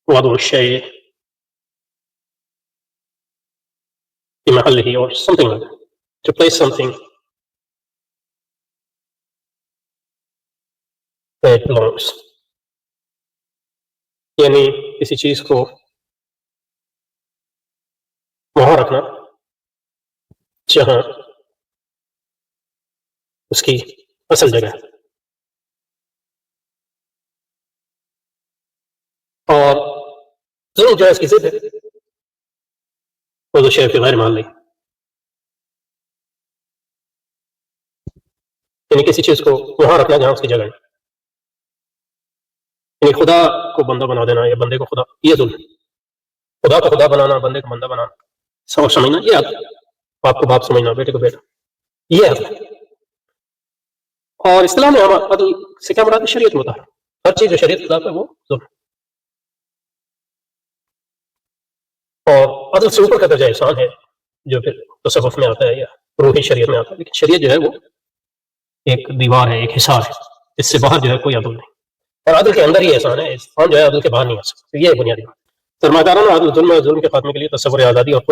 وضع الشيء في محله or something like that. To place something where it belongs. یعنی کسی چیز کو وہاں رکھنا جہاں اس کی اصل جگہ ہے. اور ظلم جو ہے اس کی ضد ہے وضع الشيء في غیر محله. یعنی کسی چیز کو وہاں رکھنا جہاں اس کی جگہ ہے. یعنی خدا کو بندہ بنا دینا یا بندے کو خدا، یہ ظلم. خدا کو خدا بنانا، بندے کو بندہ بنانا، سب سمجھنا، یہ عدل. باپ کو باپ سمجھنا، بیٹے کو بیٹا، یہ عدل. اور اسلام میں عدل سے کیا مراد ہے؟ شریعت مطابق ہر چیز جو شریعت خلاف ہے وہ ظلم. اور عدل سے اوپر کا درجہ احسان ہے جو پھر تصوف میں آتا ہے یا روحی شریعت میں آتا ہے. لیکن شریعت جو ہے وہ ایک دیوار ہے، ایک حصار ہے، اس سے باہر جو ہے کوئی عدل نہیں. اور عدل کے اندر ہی احسان ہے، احسان جو ہے عدل کے باہر نہیں آ سکتا. یہ بنیادی بات. سرمایہ دارانہ عدل ظلم کے خاتمے کے لیے تصور آزادی اور